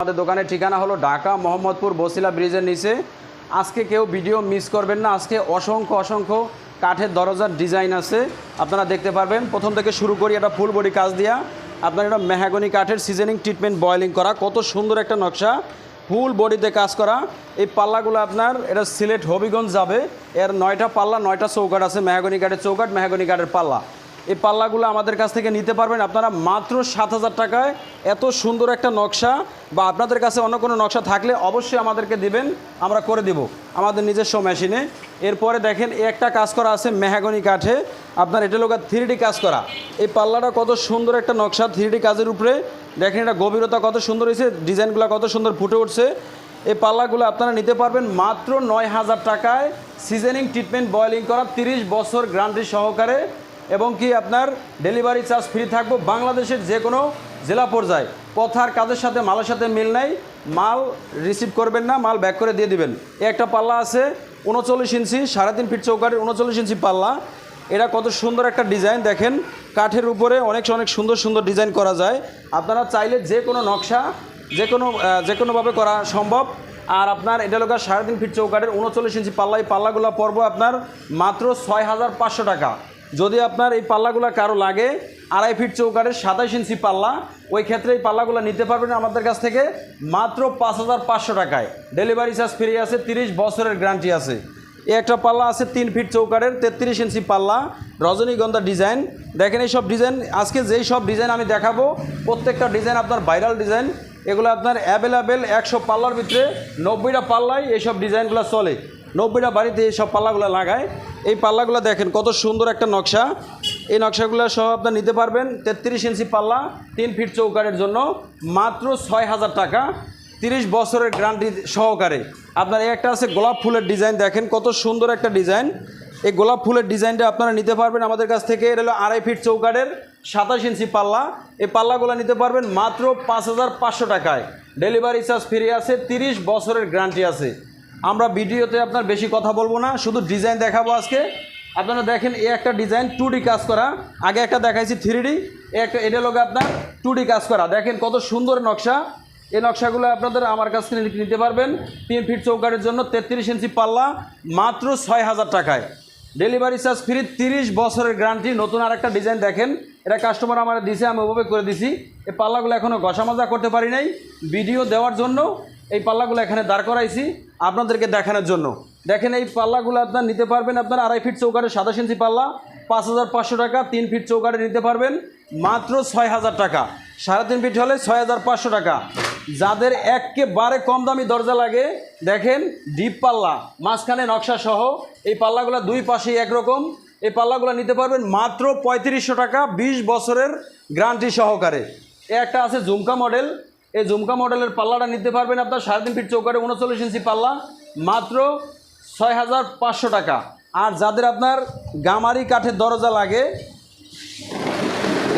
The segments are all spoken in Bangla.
আমাদের দোকানের ঠিকানা হলো ঢাকা মোহাম্মদপুর বসিলা ব্রিজের নিচে। আজকে কেউ ভিডিও মিস করবেন না। আজকে অসংখ্য কাঠের দরজার ডিজাইন আছে, আপনারা দেখতে পারবেন। প্রথম থেকে শুরু করি, এটা ফুল বডি কাজ দিয়া আপনার এটা মেহাগনি কাঠের সিজনিং ট্রিটমেন্ট বয়েলিং করা, কত সুন্দর একটা নকশা, ফুল বডিতে কাজ করা। এই পাল্লাগুলো আপনার এটা সিলেট হবিগঞ্জ যাবে। এর 9টা পাল্লা, 9টা চৌকাঠ আছে, মেহাগনি কাঠের চৌকাঠ, মেহাগনি কাঠের পাল্লা। এই পাল্লাগুলো আমাদের কাছ থেকে নিতে পারবেন আপনারা মাত্র 7,000 টাকায়। এত সুন্দর একটা নকশা, বা আপনাদের কাছে অন্য কোনো নকশা থাকলে অবশ্যই আমাদেরকে দিবেন, আমরা করে দিব আমাদের নিজস্ব মেশিনে। এরপরে দেখেন একটা কাজ করা আছে মেহাগনি কাঠে, আপনার এটা লোক 3D কাজ করা। এই পাল্লাটা কত সুন্দর একটা নকশা 3D কাজের উপরে, দেখেন এটা গভীরতা কত সুন্দর হয়েছে, ডিজাইনগুলো কত সুন্দর ফুটে উঠছে। এই পাল্লাগুলো আপনারা নিতে পারবেন মাত্র 9,000 টাকায়। সিজনিং ট্রিটমেন্ট বয়েলিং করা, 30 বছর গ্যারান্টি সহকারে, এবং কি আপনার ডেলিভারি চার্জ ফ্রি থাকবো বাংলাদেশের যে কোনো জেলা পর্যায়ে। কথার কাজের সাথে মালের সাথে মিল নাই, মাল রিসিভ করবেন না, মাল ব্যাক করে দিয়ে দিবেন। একটা পাল্লা আছে 39 ইঞ্চি 3.5 ফিট চৌকাঠের 39 ইঞ্চি পাল্লা। এটা কত সুন্দর একটা ডিজাইন, দেখেন কাঠের উপরে অনেক সুন্দর ডিজাইন করা যায়। আপনারা চাইলে যে কোনো নকশা যে কোনোভাবে করা সম্ভব। আর আপনার এটা লোক 3.5 ফিট চৌকাঠের 39 ইঞ্চি পাল্লা। এই পাল্লাগুলো পড়বো আপনার মাত্র 6,500 টাকা। যদি আপনার এই পাল্লাগুলো কারো লাগে 2.5 ফিট চৌকাঠের 27 ইঞ্চি পাল্লা, ওই ক্ষেত্রে এই পাল্লাগুলো নিতে পারবেন আমাদের কাছ থেকে মাত্র 5,500 টাকায়। ডেলিভারি চার্জ ফ্রি আছে, 30 বছরের গ্যারান্টি আছে। একটা পাল্লা আছে 3 ফিট চৌকাঠের 33 ইঞ্চি পাল্লা, রজনীগন্ধা ডিজাইন। দেখেন এই সব ডিজাইন, আজকে যেই সব ডিজাইন আমি দেখাবো প্রত্যেকটা ডিজাইন আপনার ভাইরাল ডিজাইন। এগুলো আপনার অ্যাভেলেবেল 100 পাল্লার ভিতরে 90টা পাল্লায় এইসব ডিজাইনগুলো চলে, 90টা বাড়িতে এই সব পাল্লাগুলো লাগায়। এই পাল্লাগুলো দেখেন কত সুন্দর একটা নকশা। এই নকশাগুলো সহ আপনার নিতে পারবেন 33 ইঞ্চি পাল্লা 3 ফিট চৌকাঠের জন্য মাত্র 6,000 টাকা, 30 বছরের গ্যারান্টি সহকারে। আপনার একটা আছে গোলাপ ফুলের ডিজাইন, দেখেন কত সুন্দর একটা ডিজাইন। এই গোলাপ ফুলের ডিজাইনটা আপনারা নিতে পারবেন আমাদের কাছ থেকে। এটা হলো 2.5 ফিট চৌকাঠের 27 ইঞ্চি পাল্লা। এই পাল্লাগুলো নিতে পারবেন মাত্র 5,500 টাকায়। ডেলিভারি চার্জ ফ্রি আছে, 30 বছরের গ্যারান্টি আছে। আমরা ভিডিওতে আপনার বেশি কথা বলবো না, শুধু ডিজাইন দেখাবো আজকে। আপনারা দেখেন এই একটা ডিজাইন 2D কাজ করা, আগে একটা দেখাইছি 3D, এটা লোক আপনার 2D কাজ করা। দেখেন কত সুন্দর নকশা। এই নকশাগুলো আপনাদের আমার কাছ থেকে নিতে পারবেন 3 ফিট চৌকাঠের জন্য 33 ইঞ্চি পাল্লা মাত্র 6,000 টাকায়। ডেলিভারি চার্জ ফ্রি, 30 বছরের গ্যারান্টি। নতুন আর একটা ডিজাইন দেখেন, এটা কাস্টমার আমার দিয়েছে, আমি ওভাবে করে দিছি। এই পাল্লাগুলো এখনও ঘষা মাজা করতে পারি নাই, ভিডিও দেওয়ার জন্য এই পাল্লাগুলো এখানে দাঁড় করাইছি আপনাদেরকে দেখানোর জন্য। দেখেন এই পাল্লাগুলো আপনার নিতে পারবেন আপনার 2.5 ফিট চৌকাঠের 27 ইঞ্চি পাল্লা 5,500 টাকা। 3 ফিট চৌকাঠে নিতে পারবেন মাত্র 6,000 টাকা। 3.5 ফিট হলে 6,500 টাকা। যাদের একেবারে কম দামি দরজা লাগে, দেখেন ডিপ পাল্লা মাঝখানে নকশা সহ, এই পাল্লাগুলো দুই পাশেই একরকম। এই পাল্লাগুলো নিতে পারবেন মাত্র 3500 টাকা, 20 বছরের গ্যারান্টি সহকারে। একটা আছে ঝুমকা মডেল, এই ঝুমকা মডেলের পাল্লাটা নিতে পারবেন আপনার 3.5 ফিট চৌকাঠে 39 ইঞ্চি পাল্লা মাত্র 6,500 টাকা। আর যাদের আপনার গামারি কাঠের দরজা লাগে,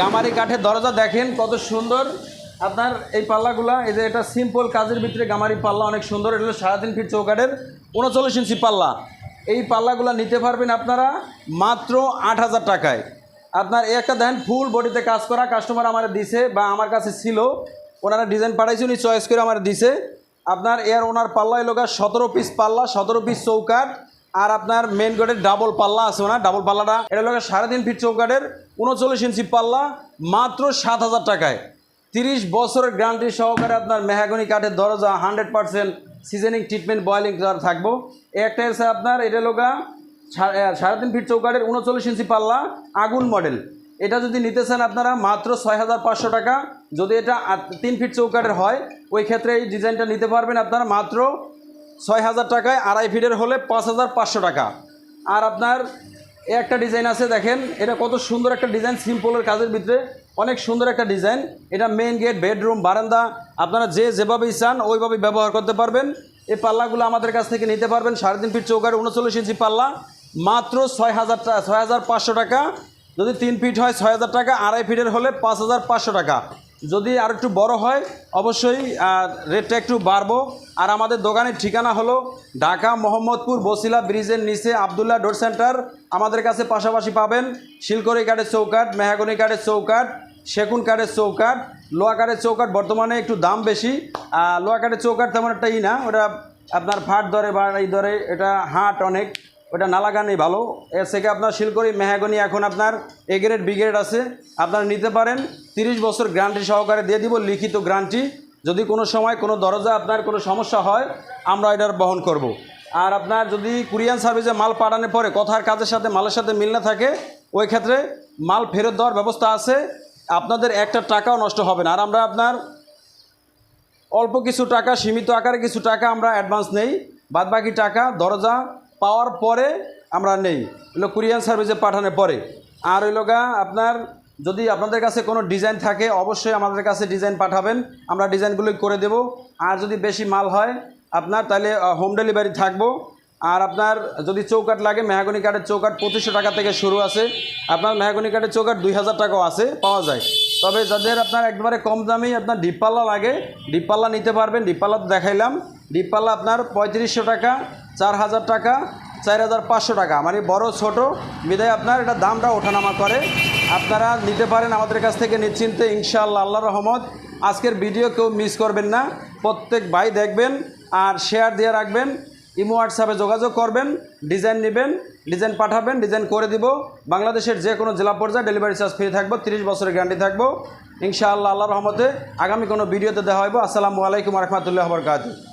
গামারি কাঠের দরজা দেখেন কত সুন্দর আপনার এই পাল্লাগুলা। এই যে এটা সিম্পল কাজের ভিতরে গামারি পাল্লা, অনেক সুন্দর। এটা হলো 3.5 ফিট চৌকাঠের 39 ইঞ্চি পাল্লা। এই পাল্লাগুলো নিতে পারবেন আপনারা মাত্র 8,000 টাকায়। আপনার একটা দেখেন ফুল বডিতে কাজ করা, কাস্টমার আমার দিছে বা আমার কাছে ছিল, ওনারা ডিজাইন পাঠাইছে, উনি চয়েস করে আমার দিছে। আপনার ওনার পাল্লা এলো 17 পিস পাল্লা, 17 পিস চৌকাঠ। আর আপনার মেন গেটের ডাবল পাল্লা আছে, ওনার ডাবল পাল্লাটা এটা লোক 3.5 ফিট চৌকাঠের 39 ইঞ্চি পাল্লা মাত্র 7,000 টাকায়। 30 বছরের গ্যারান্টি সহকারে আপনার মেহাগনি কাঠের দরজা 100% সিজনিং ট্রিটমেন্ট বয়েলিং থাকবো। একটা এসে আপনার এটা লোকা 3.5 ফিট চৌকাঠের 39 ইঞ্চি পাল্লা আগুন মডেল। এটা যদি নিতে চান আপনারা মাত্র 6,500 টাকা। যদি এটা 3 ফিট চৌকাঠের হয়, ওই ক্ষেত্রে এই ডিজাইনটা নিতে পারবেন আপনারা মাত্র 6,000 টাকায়। 2.5 ফিটের হলে 5,500 টাকা। আর আপনার একটা ডিজাইন আছে, দেখেন এটা কত সুন্দর একটা ডিজাইন, সিম্পলের কাজের ভিতরে অনেক সুন্দর একটা ডিজাইন। এটা মেইন গেট, বেডরুম, বারান্দা আপনারা যেভাবেই চান ওইভাবেই ব্যবহার করতে পারবেন। এই পাল্লাগুলো আমাদের কাছ থেকে নিতে পারবেন 3.5 ফিট চৌকাঠের 39 ইঞ্চি পাল্লা মাত্র 6,500 টাকা। যদি 3 ফিট হয় 6,000 টাকা, 2.5 ফিটের হলে 5,500 টাকা। যদি আর একটু বড় হয় অবশ্যই রেটটা একটু বাড়বো। আর আমাদের দোকানের ঠিকানা হলো ঢাকা মোহাম্মদপুর বসিলা ব্রিজের নিচে আবদুল্লাহ ডোর সেন্টার। আমাদের কাছে পাশাপাশি পাবেন শিলকড়ি কাঠের চৌকাঠ, মেহাগনি কাঠের চৌকাঠ, সেগুন কাঠের চৌকাঠ, লোহা কাঠের চৌকাঠ বর্তমানে একটু দাম বেশি। লোহা কাঠের চৌকাঠ তেমন একটা না, ওটা আপনার ফাট ধরে বা এই ধরে, এটা হাট অনেক, ওটা না লাগানোই ভালো। এর থেকে আপনার শিলকড়ি মেহাগনি এখন আপনার এ গ্রেড বি গ্রেড আছে, আপনারা নিতে পারেন। 30 বছর গ্যারান্টি সহকারে দিয়ে দিব, লিখিত গ্যারান্টি। যদি কোনো সময় কোনো দরজা আপনার কোনো সমস্যা হয় আমরা এটার বহন করব। আর আপনার যদি কুরিয়ান সার্ভিসে মাল পাঠানোর পরে কথার কাজের সাথে মালের সাথে মিল না থাকে, ওই ক্ষেত্রে মাল ফেরত দেওয়ার ব্যবস্থা আছে, আপনাদের একটা টাকাও নষ্ট হবে না। আর আমরা আপনার অল্প কিছু টাকা, সীমিত আকারে কিছু টাকা আমরা অ্যাডভান্স নেই, বাদবাকি টাকা দরজা পাওয়ার পরে আমরা নেই, হলো কুরিয়ান সার্ভিসে পাঠানোর পরে। আর ওই লোকা আপনার যদি আপনাদের কাছে কোনো ডিজাইন থাকে অবশ্যই আমাদের কাছে ডিজাইন পাঠাবেন, আমরা ডিজাইনগুলো করে দেব। আর যদি বেশি মাল হয় আপনার তাহলে হোম ডেলিভারি থাকবো। আর আপনার যদি চৌকাঠ লাগে, মেহাগনি কাঠের চৌকাঠ 2500 টাকা থেকে শুরু আছে, আপনার মেহাগনি কাঠের চৌকাঠ 2000 টাকাও আছে, পাওয়া যায়। তবে যাদের আপনার একবারে কম দামি আপনার ডিপপাল্লা লাগে, ডিপপাল্লা নিতে পারবেন। ডিপপাল্লা তো দেখাইলাম, ডিপপাল্লা আপনার 3500 টাকা, 4000 টাকা, 4500 টাকা, মানে বড় ছোট বিদায় আপনার এটা দামটা ওঠানামা করে। আপনারা নিতে পারেন আমাদের কাছ থেকে নিশ্চিন্তে, ইনশাআল্লাহ, আল্লাহর রহমত। আজকের ভিডিও কেউ মিস করবেন না, প্রত্যেক ভাই দেখবেন আর শেয়ার দিয়ে রাখবেন। ইমো হোয়াটসঅ্যাপে যোগাযোগ করবেন, ডিজাইন নেবেন, ডিজাইন পাঠাবেন, ডিজাইন করে দিব। বাংলাদেশের যে কোনো জেলা পর্যায়ে ডেলিভারি চার্জ ফ্রি থাকবো, 30 বছরের গ্যারান্টি থাকবো ইনশাআল্লাহ, আল্লাহর রহমতে। আগামী কোনো ভিডিওতে দেখা হইব। আসসালামু আলাইকুম রহমতুল্লাহ বরকাতুহু।